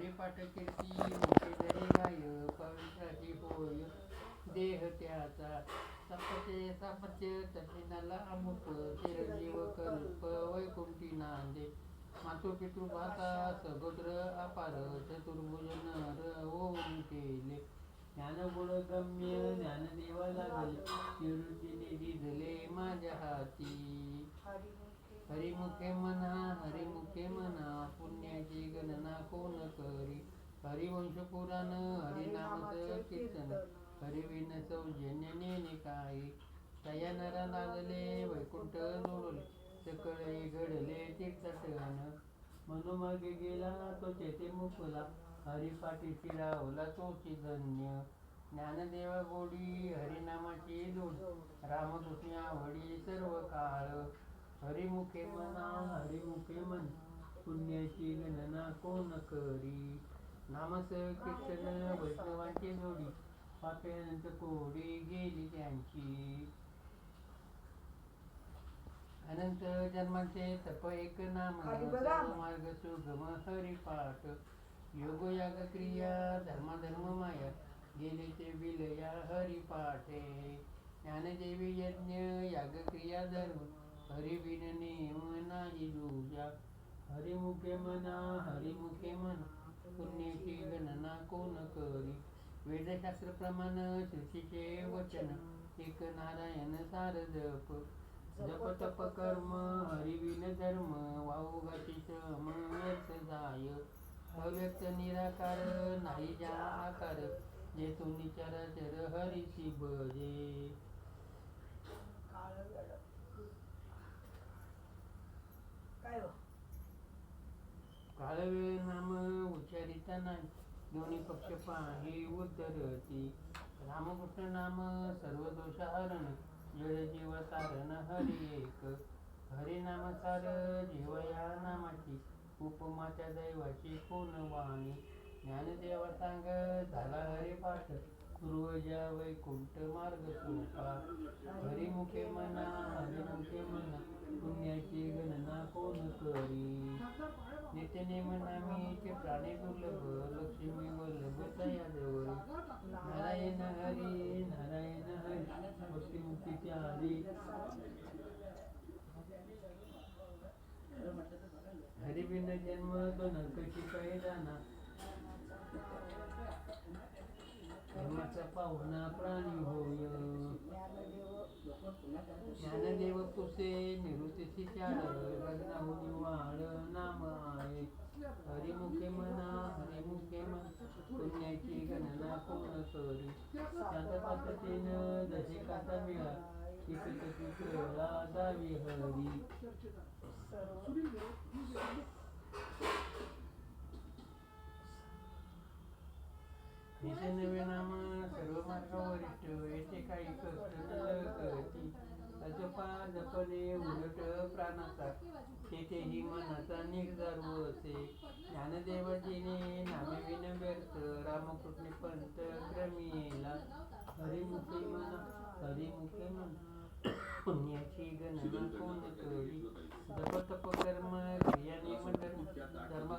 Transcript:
हरिपाठ कीर्ती मोठे जरी गाय पवित्राची होय देह त्याचा सपचे सापत्य तज्ज्ञाला अमुक चिरंजीव कल्प वैकुंठी नांदे मातृ पितृ भाता सगोत्र अपार चतुर्भुज नर ओम केले ज्ञानगुण गम्य ज्ञानदेवा लागल निवृत्तीने दिधले माझ्या हाती हरिमुखे म्हणा पुण्याची गणना कोण करी हरिवंश पुराण हरिनामच कीर्तन हरिविन सौजन्य नेने काही तया नरा लागले वैकुंठ जोडले सकळे घडले तीर्थटन मनोमागे गेला तो चेते मुकला हरिपाठी शिरावला तोची धन्य ज्ञानदेवा गोडी हरिनामाची जोड रामकृष्ण आवडी सर्व काळ हरिमुखे म्हण पुण्याची गणना कोण करी नामस कीर्तन वैष्णवांची जोडी पाप्यानंत कोडी गेली त्यांची अनंत जन्माचे तप एक नाम मार्ग सुगम हरिपाठ योग याग क्रिया धर्म माया गेले ते विलया हरिपाठे ज्ञानदेवी यज्ञ याग क्रिया धर्म हरिविन नेम नाही दूजा हरिमुखे म्हणा पुण्याची गणना कोण करी वेदशास्त्र प्रमाण श्रुतीचे वचन एक नारायण सार जप जप तप कर्म हरिविन धर्म वाहुगाती श्रम व्यर्थ जाय अव्यक्त निराकार नाही ज्या आकार जे तू निचराचर हरिची भजे काळवेळ नाम उच्चारिता नाही दोन्ही पक्ष पाही उद्धरती रामकृष्ण नाम सर्व दोष हरण जड जीव तारण हरी एक हरिनाम सार जीव या नामाची उपमा त्या दैवाची कोण वाणी ज्ञानदेवा सांग झाला हरिपाठ पूर्वजा वैकुंठ मार्ग सोपा हरिमुखे म्हणा पुण्याची गणना कोण करी नित्यनेम नामीचे प्राणी दुर्लभ लक्ष्मी वल्लभ तयाजवळ नारायण हरी भक्तिमुक्तीच्या हरी हरिबिन जन्म तो नरकशी काही जाना धर्माचा पाहुणा प्राणी होय ज्ञानदेव पुसे निवृत्तीची चाड लग्नाहून वाढ नाम आहे हरिमुखे म्हणा पुण्याची गणना कोण करी शांत पद्धतीनं जसे काता मिळा चिकटकी खेळा जावी हरी नवे नाम सर्व मार्ग वरिष्ठ येथे काही कष्ट करती अजपा जपणे उलट प्राणाचा तेथेही मनाचा निर्धार वसे ज्ञानदेवाजीने नामे व्यर्थ रामकृष्ण पंत क्रमिला हरिमुखे म्हणा पुण्याची गणना कोण करी जप तप कर्म क्रिया नियम धर्म